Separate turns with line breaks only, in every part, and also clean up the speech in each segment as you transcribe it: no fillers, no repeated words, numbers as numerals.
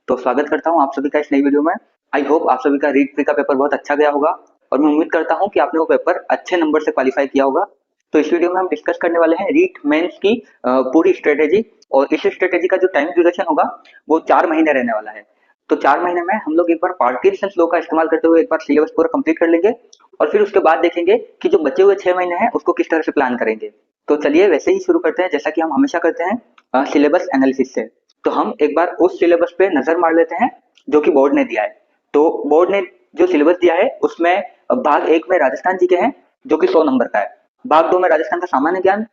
तो स्वागत करता हूँ आप सभी का इस नई वीडियो में। आई होप आप सभी का रीट प्री का पेपर बहुत अच्छा गया होगा और मैं उम्मीद करता हूँ कि आपने वो पेपर अच्छे नंबर से क्वालिफाई किया होगा। तो इस वीडियो में हम डिस्कस करने वाले हैं रीट मेंस की पूरी स्ट्रेटेजी। और इस स्ट्रेटेजी का जो टाइम ड्यूरेशन होगा वो 4 महीने रहने वाला है। तो 4 महीने में हम लोग एक बार पार्टीशन लॉ का इस्तेमाल करते हुए एक बार सिलेबस पूरा कंप्लीट कर लेंगे और फिर उसके बाद देखेंगे कि जो बचे हुए 6 महीने हैं उसको किस तरह से प्लान करेंगे। तो चलिए वैसे ही शुरू करते हैं जैसा कि हम हमेशा करते हैं सिलेबस एनालिसिस से। तो हम एक बार उस सिलेबस पे नजर मार लेते हैं जो कि बोर्ड ने दिया है। तो बोर्ड ने जो सिलेबस दिया है उसमें भाग 1 में राजस्थान जी के हैं जो कि 100 नंबर का है। भाग 2 में राजस्थान का सामान्य ज्ञान,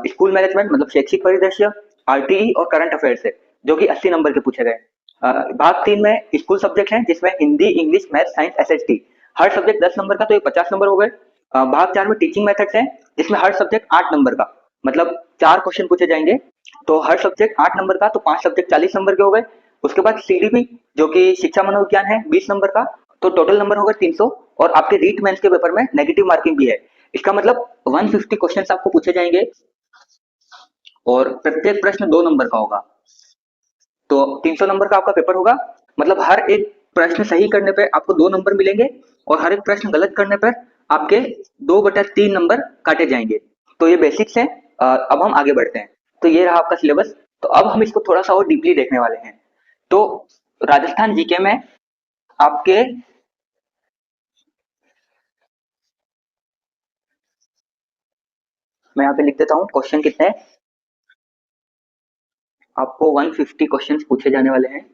स्कूल मैनेजमेंट मतलब शैक्षिक परिदृश्य, आरटीई और करंट अफेयर्स है जो कि 80 नंबर के पूछे गए। भाग 3 में स्कूल सब्जेक्ट है जिसमें Hindi, English, math, science, SST हर सब्जेक्ट 10 नंबर का, तो ये 50 नंबर हो गए। भाग 4 में टीचिंग मेथड्स है जिसमें हर सब्जेक्ट 8 नंबर का, मतलब 4 क्वेश्चन पूछे जाएंगे। तो हर सब्जेक्ट 8 नंबर का, तो 5 सब्जेक्ट 40 नंबर के हो गए। उसके बाद सीडीपी जो कि शिक्षा मनोविज्ञान है 20 नंबर का, तो टोटल नंबर होगा 300। और आपके रीट मेंस के पेपर में नेगेटिव मार्किंग भी है। इसका मतलब 150 क्वेश्चन आपको पूछे जाएंगे और प्रत्येक प्रश्न 2 नंबर का होगा। तो 300 नंबर का आपका पेपर होगा, मतलब हर एक प्रश्न सही करने पे आपको 2 नंबर मिलेंगे और हर एक प्रश्न गलत करने पर आपके 2/3 नंबर काटे जाएंगे। तो ये बेसिक्स है। अब हम आगे बढ़ते हैं। तो ये रहा आपका सिलेबस। तो अब हम इसको थोड़ा सा और डीपली देखने वाले हैं। तो राजस्थान जीके में आपके मैं यहाँ पे लिख देता हूँ क्वेश्चन कितने हैं। आपको 150 क्वेश्चन पूछे जाने वाले हैं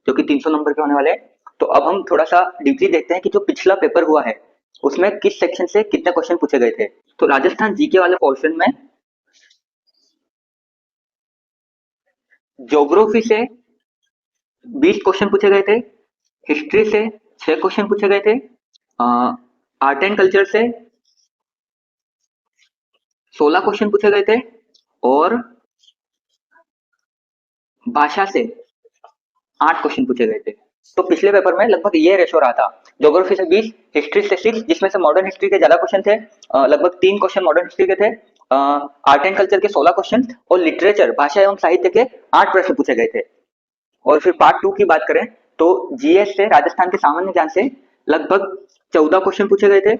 जो कि 300 नंबर के होने वाले हैं। तो अब हम थोड़ा सा डीपली देखते हैं कि जो पिछला पेपर हुआ है उसमें किस सेक्शन से कितने क्वेश्चन पूछे गए थे। तो राजस्थान जीके वाले पोर्शन में ज्योग्राफी से 20 क्वेश्चन पूछे गए थे, हिस्ट्री से 6 क्वेश्चन पूछे गए थे, आर्ट एंड कल्चर से 16 क्वेश्चन पूछे गए थे और भाषा से 8 क्वेश्चन पूछे गए थे। तो पिछले पेपर में लगभग ये रेशो रहा था, ज्योग्राफी से 20, हिस्ट्री से 6, जिसमें से मॉडर्न हिस्ट्री के ज्यादा क्वेश्चन थे, लगभग 3 क्वेश्चन मॉडर्न हिस्ट्री के थे, आर्ट एंड कल्चर के 16 क्वेश्चन और लिटरेचर भाषा एवं साहित्य के 8 प्रश्न पूछे गए थे। और फिर पार्ट 2 की बात करें तो जीएस से राजस्थान के सामान्य ज्ञान से लगभग 14 क्वेश्चन पूछे गए थे,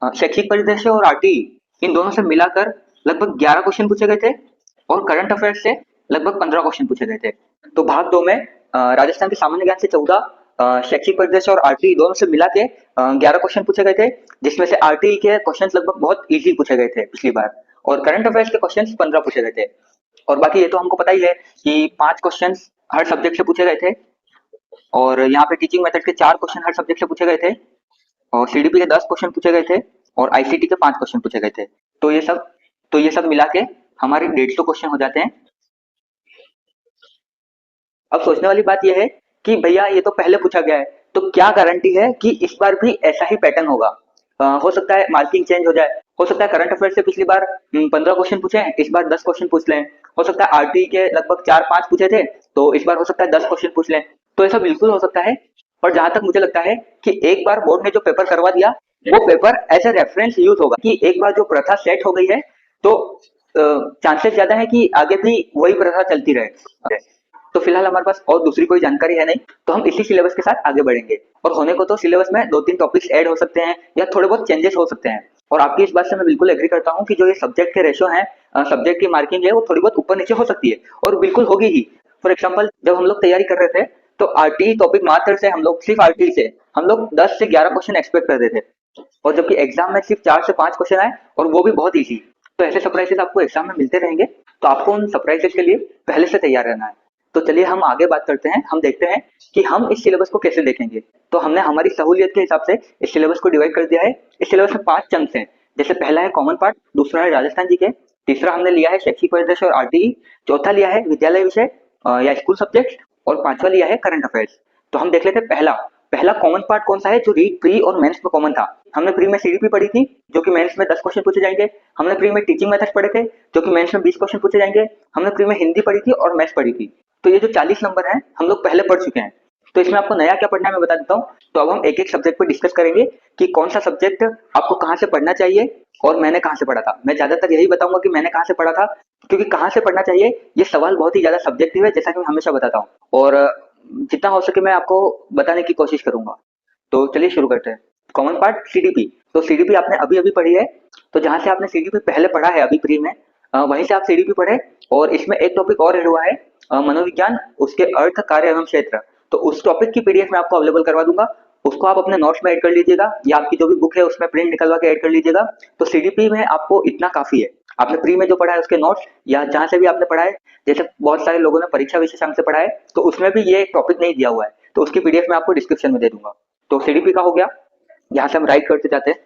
शैक्षिक परिदृश्य और आरटीई इन दोनों से मिलाकर लगभग 11 क्वेश्चन पूछे गए थे और करंट अफेयर्स से लगभग 15 क्वेश्चन पूछे गए थे। तो भाग 2 में राजस्थान के सामान्य ज्ञान से 14, शैक्षिक परिदृश्य और आरटीई दोनों से मिला के 11 क्वेश्चन पूछे गए थे, जिसमें से आरटीई के क्वेश्चन लगभग बहुत इजी पूछे गए थे पिछली बार और करंट अफेयर्स के क्वेश्चन 15 पूछे गए थे। और बाकी ये तो हमको पता ही है कि 5 क्वेश्चन हर सब्जेक्ट से पूछे गए थे और यहाँ पे टीचिंग मेथड के 4 क्वेश्चन हर सब्जेक्ट से पूछे गए थे और सीडीपी के 10 क्वेश्चन पूछे गए थे और आईसीटी के 5 क्वेश्चन पूछे गए थे। तो ये सब मिला के हमारे 150 क्वेश्चन हो जाते हैं। अब सोचने वाली बात यह है कि भैया ये तो पहले पूछा गया है, तो क्या गारंटी है कि इस बार भी ऐसा ही पैटर्न होगा। हो सकता है मार्किंग चेंज हो जाए, हो सकता है करंट अफेयर से पिछली बार 15 क्वेश्चन पूछे, इस बार 10 क्वेश्चन पूछ लें, हो सकता है आरटी के लगभग 4-5 पूछे थे तो इस बार हो सकता है 10 क्वेश्चन पूछ लें। तो ऐसा बिल्कुल हो सकता है। और जहां तक मुझे लगता है कि एक बार बोर्ड ने जो पेपर करवा दिया वो paper as a reference use होगा कि एक बार जो प्रथा सेट हो गई है तो चांसेस ज्यादा है कि आगे भी वही प्रथा चलती रहे। तो फिलहाल हमारे पास और दूसरी कोई जानकारी है नहीं, तो हम इसी सिलेबस के साथ आगे बढ़ेंगे। और होने को तो सिलेबस में 2-3 टॉपिक्स ऐड हो सकते हैं या थोड़े बहुत चेंजेस हो सकते हैं। और आपकी इस बात से मैं बिल्कुल एग्री करता हूँ कि जो ये सब्जेक्ट के रेशो है, सब्जेक्ट की मार्किंग है, वो थोड़ी बहुत ऊपर नीचे हो सकती है और बिल्कुल होगी ही। फॉर एग्जाम्पल जब हम लोग तैयारी कर रहे थे तो आरटी टॉपिक मात्र से हम लोग सिर्फ आरटी से हम लोग 10 से 11 क्वेश्चन एक्सपेक्ट कर रहे थे और जबकि एग्जाम में सिर्फ 4 से 5 क्वेश्चन आए और वो भी बहुत ईजी। तो ऐसे सरप्राइजेस आपको एग्जाम में मिलते रहेंगे, तो आपको उन सरप्राइजेस के लिए पहले से तैयार रहना है। तो चलिए हम आगे बात करते हैं। हम देखते हैं कि हम इस सिलेबस को कैसे देखेंगे। तो हमने हमारी सहूलियत के हिसाब से इस सिलेबस को डिवाइड कर दिया है। इस सिलेबस में 5 चंक्स हैं। जैसे पहला है कॉमन पार्ट, दूसरा है राजस्थान जी के, तीसरा हमने लिया है शैक्षिक परिदृश्य और आरटीई, चौथा लिया है विद्यालय विषय या स्कूल सब्जेक्ट और 5वां लिया है करंट अफेयर्स। तो हम देख लेते हैं पहला पहला कॉमन पार्ट कौन सा है जो रीट प्री और मेंस में कॉमन था। हमने प्री में सीडीपी पढ़ी थी जो कि मेंस में 10 क्वेश्चन पूछे जाएंगे। हमने प्री में टीचिंग मेथड्स पढ़े थे जो कि मेंस में 20 क्वेश्चन पूछे जाएंगे। हमने प्री में हिंदी पढ़ी थी और मैथ्स पढ़ी थी। तो ये जो 40 नंबर हैं हम लोग पहले पढ़ चुके हैं। तो इसमें आपको नया क्या पढ़ना है मैं बता देता हूँ। तो अब हम एक एक सब्जेक्ट पर डिस्कस करेंगे कि कौन सा सब्जेक्ट आपको कहाँ से पढ़ना चाहिए और मैंने कहाँ से पढ़ा था। मैं ज्यादातर यही बताऊंगा कि मैंने कहाँ से पढ़ा था क्योंकि कहाँ से पढ़ना चाहिए ये सवाल बहुत ही ज्यादा सब्जेक्टिव है, जैसा कि मैं हमेशा बताता हूँ, और जितना हो सके मैं आपको बताने की कोशिश करूंगा। तो चलिए शुरू करते हैं। Common part CDP. तो सीडीपी आपने अभी अभी पढ़ी है, तो जहां से आपने सीडीपी पहले पढ़ा है अभी प्री में, वहीं से आप सीडीपी पढ़े। और इसमें एक टॉपिक और ऐड हुआ है, मनोविज्ञान, उसके अर्थ, कार्य एवं क्षेत्र। तो उस टॉपिक की पीडीएफ मैं आपको अवेलेबल करवा दूंगा, उसको आप अपने नोट्स में ऐड कर लीजिएगा, या आपकी जो भी बुक है उसमें प्रिंट निकलवा के ऐड कर लीजिएगा। तो सीडीपी में आपको इतना काफी है। आपने प्री में जो पढ़ा है उसके नोट्स, या जहां से भी आपने पढ़ा है, जैसे बहुत सारे लोगों ने परीक्षा विशेषांक से पढ़ा है, तो उसमें भी ये टॉपिक नहीं दिया हुआ है, तो उसकी पीडीएफ मैं आपको डिस्क्रिप्शन में दे दूंगा। तो सीडीपी का हो गया, यहाँ से हम राइट करते जाते हैं,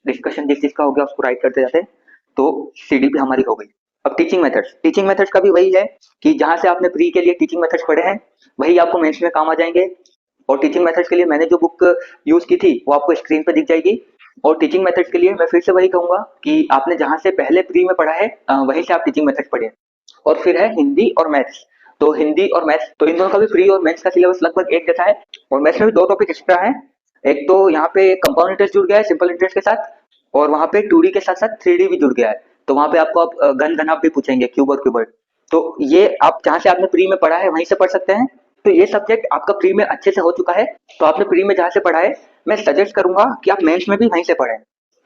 डिस्कशन जिस चीज का हो गया उसको राइट करते जाते हैं। तो सीडीपी हमारी हो गई। अब टीचिंग मेथड्स। टीचिंग मेथड्स का भी वही है कि जहां से आपने प्री के लिए टीचिंग मेथड्स पढ़े हैं, वही आपको मेंस में काम आ जाएंगे। और टीचिंग मेथड्स के लिए मैंने जो बुक यूज की थी वो आपको स्क्रीन पे दिख जाएगी। और टीचिंग मेथड्स के लिए मैं फिर से वही कहूंगा कि आपने जहां से पहले प्री में पढ़ा है, वहीं से आप टीचिंग मेथड्स पढ़िए। और फिर है हिंदी और मैथ्स। तो हिंदी और मैथ्स, तो इन दोनों का भी प्री और मैथ्स का सिलेबस लगभग एक जैसा है। और मैथ्स में भी दो टॉपिक एक्स्ट्रा है। एक तो यहाँ पे कंपाउंड इंटरेस्ट जुड़ गया है सिंपल इंटरेस्ट के साथ, और वहाँ पे 2D के साथ साथ 3D भी जुड़ गया है। तो वहाँ पे आपको आप घन घनाभ भी पूछेंगे, क्यूब और क्यूबॉइड। तो ये आप जहाँ से आपने प्री में पढ़ा है वहीं से पढ़ सकते हैं। तो ये सब्जेक्ट आपका प्री में अच्छे से हो चुका है, तो आपने प्री में जहाँ से पढ़ा है, मैं सजेस्ट करूंगा कि आप मेंस में भी वहीं से पढ़ें।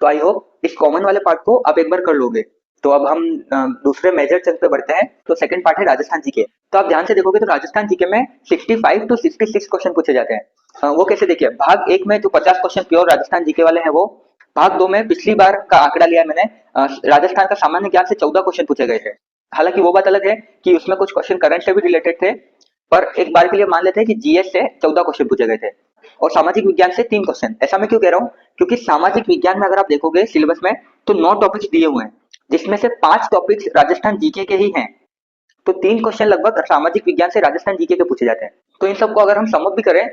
तो आई होप इस कॉमन वाले पार्ट को आप एक बार कर लोगे। तो अब हम दूसरे मेजर चंक पे बढ़ते हैं। तो सेकंड पार्ट है राजस्थान जीके। तो आप ध्यान से देखोगे तो राजस्थान जीके में 65 टू 66 क्वेश्चन पूछे जाते हैं। वो कैसे, देखिए, भाग एक में जो 50 क्वेश्चन प्योर राजस्थान जीके वाले हैं वो। भाग दो में पिछली बार का आंकड़ा लिया है मैंने, राजस्थान का सामान्य ज्ञान से 14 क्वेश्चन पूछे गए थे। हालांकि वो बात अलग है कि उसमें कुछ क्वेश्चन करंट से भी रिलेटेड थे, पर एक बार के लिए मान लेते हैं कि जीएस से 14 क्वेश्चन पूछे गए थे, और सामाजिक विज्ञान से 3 क्वेश्चन। ऐसा मैं क्यों कह रहा हूँ, क्योंकि सामाजिक विज्ञान में अगर आप देखोगे सिलेबस में, तो 9 टॉपिक्स दिए हुए हैं, जिसमें से 5 टॉपिक्स राजस्थान जीके के ही हैं। तो 3 क्वेश्चन लगभग सामाजिक विज्ञान से राजस्थान जीके के पूछे जाते हैं। तो इन सबको अगर हम सम अप भी करें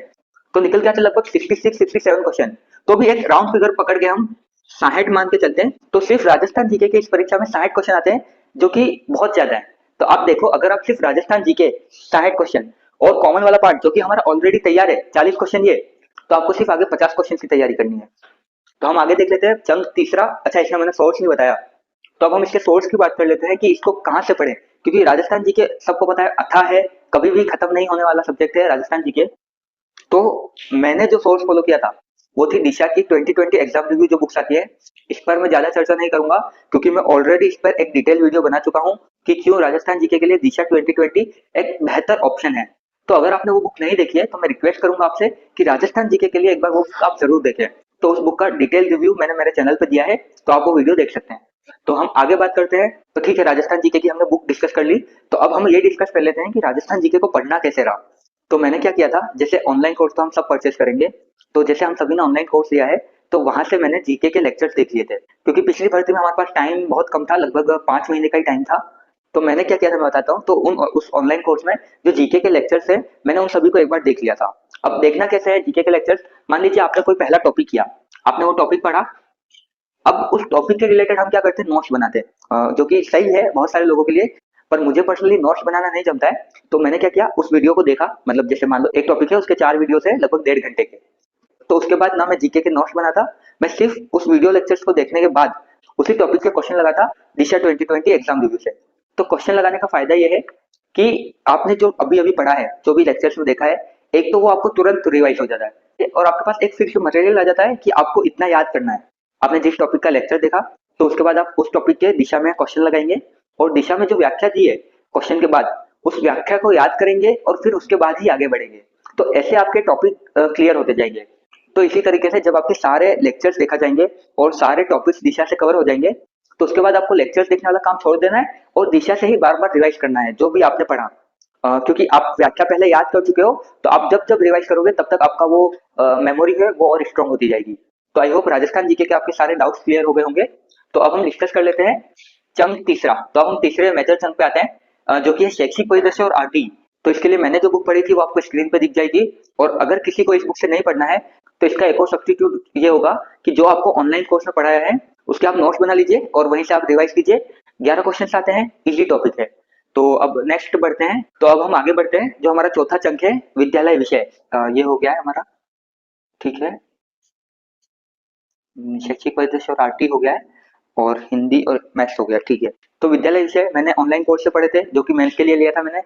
तो निकल के आते हैं लगभग 66-67 क्वेश्चन। तो भी एक राउंड फिगर पकड़ के हम 60 मान के चलते हैं, तो सिर्फ राजस्थान जीके के इस परीक्षा में 60 क्वेश्चन आते हैं, जो कि बहुत ज्यादा है। तो आप देखो, अगर आप सिर्फ राजस्थान जीके 60 क्वेश्चन, और कॉमन वाला पार्ट जो कि हमारा ऑलरेडी तैयार है 40 क्वेश्चन ये, तो आपको सिर्फ आगे 50 क्वेश्चन की तैयारी करनी है। तो हम आगे देख लेते हैं चंक तीसरा। अच्छा, इसमें मैंने सोर्स नहीं बताया, तो अब हम इसके सोर्स की बात कर लेते हैं कि इसको कहाँ से पढ़ें। क्योंकि राजस्थान जी के सबको पता है अथाह है, कभी भी खत्म नहीं होने वाला सब्जेक्ट है राजस्थान जी के। तो मैंने जो सोर्स फॉलो किया था वो थी दिशा की 2020 एग्जाम रिव्यू जो बुक्स आती है। इस पर मैं ज्यादा चर्चा नहीं करूंगा, क्योंकि मैं ऑलरेडी इस पर एक डिटेल वीडियो बना चुका हूँ कि क्यों राजस्थान जीके के लिए दिशा 2020 एक बेहतर ऑप्शन है। तो अगर आपने वो बुक नहीं देखी है तो मैं रिक्वेस्ट करूंगा आपसे कि राजस्थान जीके के लिए एक बार वो बुक आप जरूर देखें। तो उस बुक का डिटेल रिव्यू मैंने मेरे चैनल पर दिया है, तो आप वो वीडियो देख सकते हैं। तो हम आगे बात करते हैं। तो ठीक है, राजस्थान जीके की हमने बुक डिस्कस कर ली, तो अब हम ये डिस्कस कर लेते हैं कि राजस्थान जीके को पढ़ना कैसे रहा। तो मैंने क्या किया था, जैसे ऑनलाइन कोर्स तो हम सब परचेज करेंगे, तो जैसे हम सभी ने ऑनलाइन कोर्स लिया है, तो वहां से मैंने जीके के लेक्चर्स देख लिए थे। क्योंकि पिछली भर्ती में हमारे पास टाइम बहुत कम था, लगभग 5 महीने का ही टाइम था। तो मैंने क्या किया था मैं बताता हूँ। तो उस ऑनलाइन कोर्स में जो जीके के लेक्चर्स है, मैंने उन सभी को एक बार देख लिया था। अब देखना कैसे है जीके के लेक्चर्स, मान लीजिए आपने कोई पहला टॉपिक किया, आपने वो टॉपिक पढ़ा। अब उस टॉपिक के रिलेटेड हम क्या करते हैं, नोट्स बनाते हैं, जो कि सही है बहुत सारे लोगों के लिए, पर मुझे पर्सनली नोट्स बनाना नहीं जमता है। तो मैंने क्या किया, उस वीडियो को देखा, मतलब जैसे मान लो एक टॉपिक है, उसके 4 वीडियो है लगभग 1.5 घंटे के। तो उसके बाद ना मैं जीके के नोट्स बनाता, मैं सिर्फ उस वीडियो लेक्चर्स को देखने के बाद उसी टॉपिक के क्वेश्चन लगाता दिशा 2020 एग्जाम रिव्यू से। तो क्वेश्चन लगाने का फायदा ये है कि आपने जो अभी अभी पढ़ा है, जो भी लेक्चर्स में देखा है, एक तो वो आपको तुरंत रिवाइज हो जाता है, और आपके पास एक फिर से मटेरियल आ जाता है कि आपको इतना याद करना है। आपने जिस टॉपिक का लेक्चर देखा, तो उसके बाद आप उस टॉपिक के दिशा में क्वेश्चन लगाएंगे, और दिशा में जो व्याख्या दी है क्वेश्चन के बाद, उस व्याख्या को याद करेंगे, और फिर उसके बाद ही आगे बढ़ेंगे। तो ऐसे आपके टॉपिक क्लियर होते जाएंगे। तो इसी तरीके से जब आपके सारे लेक्चर्स देखा जाएंगे और सारे टॉपिक्स दिशा से कवर हो जाएंगे, तो उसके बाद आपको लेक्चर्स देखने वाला काम छोड़ देना है, और दिशा से ही बार बार रिवाइज करना है जो भी आपने पढ़ा। क्योंकि आप व्याख्या पहले याद कर चुके हो, तो आप जब जब रिवाइज करोगे तब तक आपका वो मेमोरी है वो और स्ट्रांग होती जाएगी। तो आई होप राजस्थान जीके के आपके सारे डाउट्स क्लियर हो गए होंगे। तो अब हम डिस्कस कर लेते हैं चंक तीसरा। तो अब हम तीसरे मेजर चंक पे आते हैं, जो कि है शैक्षिक परिदृश्य और आरटी। तो इसके लिए मैंने जो बुक पढ़ी थी वो आपको स्क्रीन पे दिख जाएगी, और अगर किसी को इस बुक से नहीं पढ़ना है, तो इसका एक और सब्स्टिट्यूट ये होगा कि जो आपको ऑनलाइन कोर्स में पढ़ाया है उसके आप नोट्स बना लीजिए, और वहीं से आप रिवाइज कीजिए। 11 क्वेश्चन आते हैं, इजी टॉपिक है। तो अब नेक्स्ट बढ़ते हैं। तो अब हम आगे बढ़ते हैं, जो हमारा चौथा चंक है विद्यालय विषय, ये हो गया है हमारा। ठीक है, शैक्षिक परिदृश्य और आरटी हो गया है। और हिंदी और मैथ्स हो गया, ठीक है। तो विद्यालय विषय मैंने ऑनलाइन कोर्स से पढ़े थे, जो कि मेंस के लिए लिया था मैंने।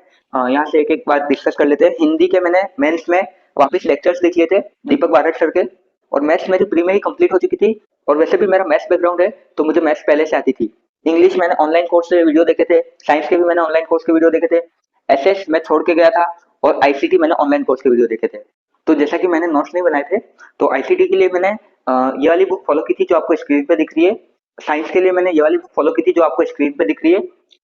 यहाँ से एक एक बात डिस्कस कर लेते हैं। हिंदी के मैंने मेंस में वापस लेक्चर्स देख लिए थे दीपक बारट सर के, और मैथ्स मेरी प्री में ही कंप्लीट हो चुकी थी, और वैसे भी मेरा मैथ्स बैकग्राउंड है तो मुझे मैथ्स पहले से आती थी। इंग्लिश मैंने ऑनलाइन कोर्स से वीडियो देखे थे, साइंस के भी मैंने ऑनलाइन कोर्स के वीडियो देखे थे, एसएस मैं छोड़ के गया था, और आईसीटी मैंने ऑनलाइन कोर्स के वीडियो देखे थे। तो जैसा कि मैंने नोट्स नहीं बनाए थे, तो आईसीटी के लिए मैंने ये वाली बुक फॉलो की थी जो आपको स्क्रीन पे दिख रही है। साइंस के लिए मैंने ये वाली बुक फॉलो की थी जो आपको स्क्रीन पे दिख रही है।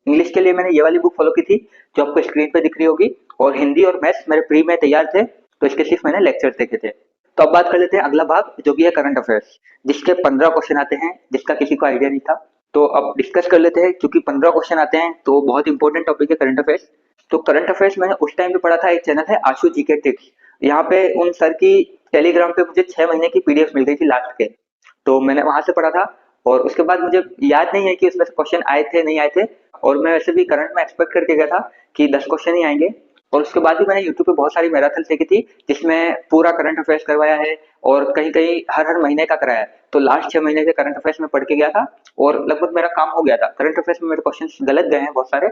इंग्लिश के लिए मैंने ये वाली बुक फॉलो की थी जो आपको स्क्रीन पे दिख रही होगी। और हिंदी और मैथ्स मेरे प्री में तैयार थे, तो इसके सिर्फ मैंने लेक्चर्स देखे थे। तो अब बात कर लेते हैं अगला भाग, जो भी है करंट अफेयर्स, जिसके 15 क्वेश्चन आते हैं, जिसका किसी को आइडिया नहीं था। तो अब डिस्कस कर लेते हैं, क्योंकि 15 क्वेश्चन आते हैं तो बहुत इंपॉर्टेंट टॉपिक है करंट अफेयर्स। तो करंट अफेयर्स मैंने उस टाइम पे पढ़ा था, एक चैनल है आशु जीके टिप्स। यहाँ पे उन सर की टेलीग्राम पे मुझे 6 महीने की पीडीएफ मिल गई थी लास्ट के, तो मैंने वहां से पढ़ा था। और उसके बाद मुझे याद नहीं है कि उसमें से क्वेश्चन आए थे नहीं आए थे, और मैं वैसे भी करंट में एक्सपेक्ट करके गया था कि 10 क्वेश्चन ही आएंगे। और उसके बाद भी मैंने यूट्यूब पे बहुत सारी मैराथन देखी थी जिसमें पूरा करंट अफेयर्स करवाया है, और कहीं कहीं हर हर महीने का कराया है। तो लास्ट 6 महीने के करंट अफेयर्स में पढ़ के गया था, और लगभग मेरा काम हो गया था। करंट अफेयर्स में मेरे क्वेश्चन गलत गए हैं बहुत सारे,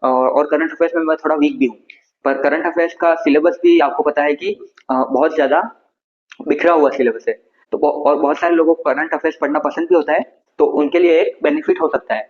और करंट अफेयर्स में मैं थोड़ा वीक भी हूँ। पर करंट अफेयर्स का सिलेबस भी आपको पता है कि बहुत ज्यादा बिखरा हुआ सिलेबस है। तो और बहुत सारे लोगों को करंट अफेयर्स पढ़ना पसंद भी होता है, तो उनके लिए एक बेनिफिट हो सकता है।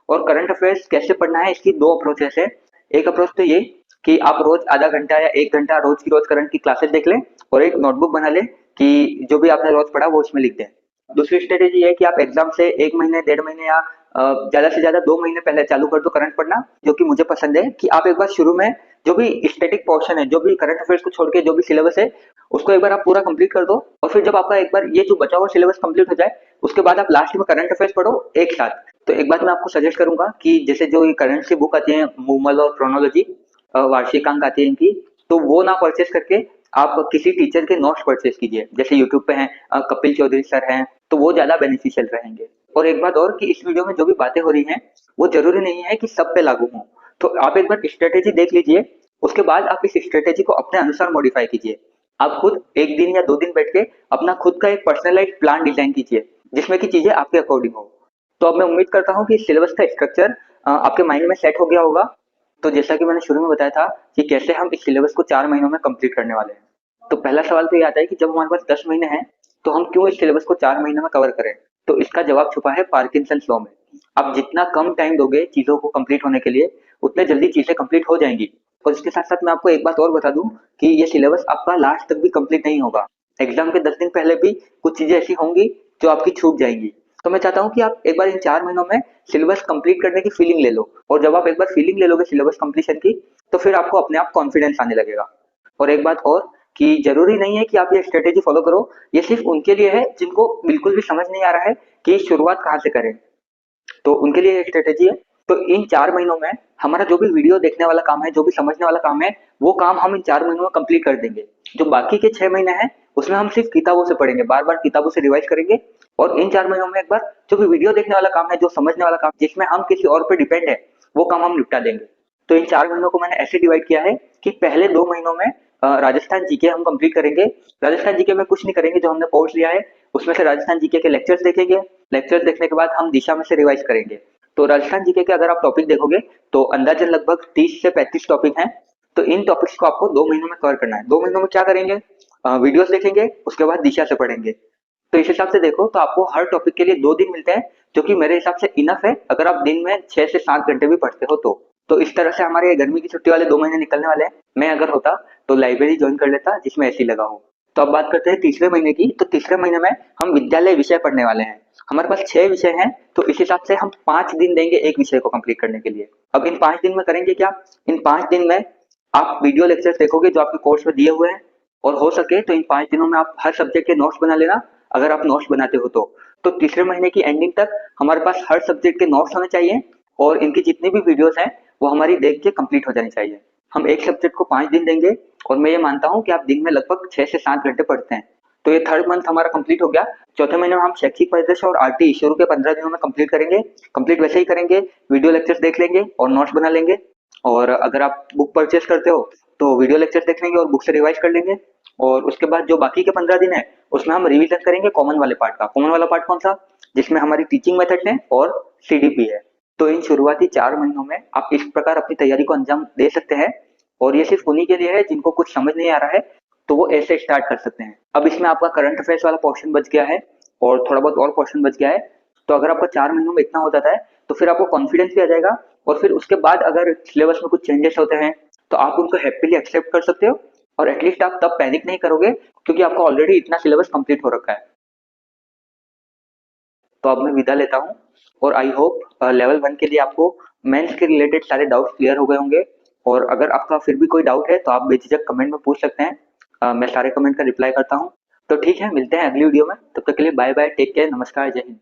और करंट अफेयर्स कैसे पढ़ना है, इसकी दो अप्रोचेस है। एक अप्रोच तो ये कि आप रोज आधा घंटा या 1 घंटा रोज की रोज करंट की क्लासेस देख लें, और एक नोटबुक बना लें कि जो भी आपने रोज पढ़ा वो उसमें लिख दें। दूसरी स्ट्रेटेजी है कि आप एग्जाम से 1 महीने 1.5 महीने या ज्यादा से ज्यादा 2 महीने पहले चालू कर दो करंट पढ़ना, जो कि मुझे पसंद है। कि आप एक बार शुरू में जो भी स्टैटिक पोर्शन है, जो भी करंट अफेयर्स को छोड़ के जो भी सिलेबस है, उसको एक बार आप पूरा कंप्लीट कर दो। और फिर जब आपका एक बार ये जो बचा हुआ सिलेबस कंप्लीट हो जाए, उसके बाद आप लास्ट में करंट अफेयर्स पढ़ो एक साथ। तो एक बात मैं आपको सजेस्ट करूंगा कि जैसे जो ये करंट की बुक आती है, मूमल और क्रोनोलॉजी, वार्षिकांक आती है इनकी, तो वो ना परचेस करके आप किसी टीचर के नोट्स परचेस कीजिए। जैसे यूट्यूब पे हैं कपिल चौधरी सर हैं, तो वो ज्यादा बेनिफिशियल रहेंगे। और एक बात और कि इस वीडियो में जो भी बातें हो रही हैं वो जरूरी नहीं है कि सब पे लागू हो। तो आप एक बार स्ट्रेटेजी देख लीजिए, उसके बाद आप इस स्ट्रेटेजी को अपने अनुसार मॉडिफाई कीजिए। आप खुद 1 दिन या 2 दिन बैठ के अपना खुद का एक पर्सनलाइज्ड प्लान डिजाइन कीजिए, जिसमें की चीजें आपके अकॉर्डिंग हो। तो अब मैं उम्मीद करता हूँ कि सिलेबस का स्ट्रक्चर आपके माइंड में सेट हो गया होगा। तो जैसा कि मैंने शुरू में बताया था कि कैसे हम इस सिलेबस को 4 महीनों में कंप्लीट करने वाले हैं। तो पहला सवाल तो ये आता है कि जब हमारे पास 10 महीने हैं, तो हम क्यों इस सिलेबस को 4 महीनों में कवर करें। तो इसका जवाब छुपा है पार्किंसंस लॉ में। आप जितना कम टाइम दोगे चीजों को कंप्लीट होने के लिए, उतने जल्दी चीजें कंप्लीट हो जाएंगी। और इसके साथ साथ मैं आपको एक बात और बता दूं कि ये सिलेबस आपका लास्ट तक भी कंप्लीट नहीं होगा। एग्जाम के 10 दिन पहले भी कुछ चीजें ऐसी होंगी जो आपकी छूट जाएंगी। तो मैं चाहता हूँ कि आप एक बार इन 4 महीनों में सिलेबस कंप्लीट करने की फीलिंग ले लो, और जब आप एक बार फीलिंग ले लोगे सिलेबस कंप्लीशन की, तो फिर आपको अपने आप कॉन्फिडेंस आने लगेगा। और एक बात और कि जरूरी नहीं है कि आप ये स्ट्रेटेजी फॉलो करो, ये सिर्फ उनके लिए है जिनको बिल्कुल भी समझ नहीं आ रहा है कि शुरुआत कहाँ से करें, तो उनके लिए एक स्ट्रेटेजी है। तो इन 4 महीनों में हमारा जो भी वीडियो देखने वाला काम है, जो भी समझने वाला काम है, वो काम हम इन 4 महीनों में कंप्लीट कर देंगे। जो बाकी के 6 महीने हैं उसमें हम सिर्फ किताबों से पढ़ेंगे, बार बार किताबों से रिवाइज करेंगे। और इन 4 महीनों में एक बार जो भी वीडियो देखने वाला काम है, जो समझने वाला काम जिसमें हम किसी और पे डिपेंड है, वो काम हम निपटा देंगे। तो इन 4 महीनों को मैंने ऐसे डिवाइड किया है कि पहले 2 महीनों में राजस्थान जीके हम कंप्लीट करेंगे। राजस्थान जीके में कुछ नहीं करेंगे, जो हमने कोर्स लिया है उसमें से राजस्थान जीके के लेक्चर्स देखेंगे। लेक्चर्स देखने के बाद हम दिशा में से रिवाइज करेंगे। तो राजस्थान जीके के अगर आप टॉपिक देखोगे तो अंदाजन लगभग 30 से 35 टॉपिक हैं। तो इन टॉपिक्स को आपको 2 महीनों में कवर करना है। 2 महीनों में क्या करेंगे, वीडियोस देखेंगे, उसके बाद दिशा से पढ़ेंगे। तो इस हिसाब से देखो तो आपको हर टॉपिक के लिए 2 दिन मिलते हैं, जो कि मेरे हिसाब से इनफ है अगर आप दिन में 6 से 7 घंटे भी पढ़ते हो तो इस तरह से हमारे गर्मी की छुट्टी वाले 2 महीने निकलने वाले हैं। मैं अगर होता तो लाइब्रेरी ज्वाइन कर लेता जिसमें एसी लगा हो। तो अब बात करते हैं तीसरे महीने की। तो तीसरे महीने में हम विद्यालय विषय पढ़ने वाले हैं। हमारे पास 6 विषय हैं, तो इस हिसाब से हम 5 दिन देंगे एक विषय को कंप्लीट करने के लिए। अब इन 5 दिन में करेंगे क्या, इन 5 दिन में आप वीडियो लेक्चर्स देखोगे जो आपके कोर्स में दिए हुए हैं, और हो सके तो इन 5 दिनों में आप हर सब्जेक्ट के नोट्स बना लेना, अगर आप नोट्स बनाते हो तो तीसरे महीने की एंडिंग तक हमारे पास हर सब्जेक्ट के नोट्स होने चाहिए, और इनकी जितनी भी वीडियोस हैं वो हमारी देख के कंप्लीट हो जानी चाहिए। हम एक सब्जेक्ट को 5 दिन देंगे, और मैं ये मानता हूँ कि आप दिन में लगभग 6 से 7 घंटे पढ़ते हैं। तो ये थर्ड मंथ हमारा कंप्लीट हो गया। चौथे महीने में हम शैक्षिक परिदृश्य और आरटी शुरू के 15 दिनों में कंप्लीट करेंगे। कंप्लीट वैसे ही करेंगे, वीडियो लेक्चर्स देख लेंगे और नोट्स बना लेंगे। और अगर आप बुक परचेस करते हो तो वीडियो लेक्चर्स देख लेंगे और बुक से रिवाइज कर लेंगे। और उसके बाद जो बाकी के 15 दिन है उसमें हम रिवीजन करेंगे कॉमन वाले पार्ट का। कॉमन वाला पार्ट कौन सा, जिसमें हमारी टीचिंग मेथड है और सीडीपी है। तो इन शुरुआती 4 महीनों में आप इस प्रकार अपनी तैयारी को अंजाम दे सकते हैं, और ये सिर्फ उन्हीं के लिए है जिनको कुछ समझ नहीं आ रहा है, तो वो ऐसे स्टार्ट कर सकते हैं। अब इसमें आपका करंट अफेयर्स वाला पोर्शन बच गया है और थोड़ा बहुत और पोर्शन बच गया है। तो अगर आपका 4 महीनों में इतना हो जाता है तो फिर आपको कॉन्फिडेंस भी आ जाएगा, और फिर उसके बाद अगर सिलेबस में कुछ चेंजेस होते हैं तो आप उनको हैप्पीली एक्सेप्ट कर सकते हो, और एटलीस्ट आप तब पैनिक नहीं करोगे क्योंकि आपका ऑलरेडी इतना सिलेबस कंप्लीट हो रखा है। तो अब मैं विदा लेता हूँ, और आई होप लेवल 1 के लिए आपको मेंस के रिलेटेड सारे डाउट्स क्लियर हो गए होंगे। और अगर आपका फिर भी कोई डाउट है तो आप बेझिझक कमेंट में पूछ सकते हैं, मैं सारे कमेंट का रिप्लाई करता हूँ। तो ठीक है, मिलते हैं अगली वीडियो में, तब तक के लिए बाय बाय, टेक केयर, नमस्कार, जय हिंद।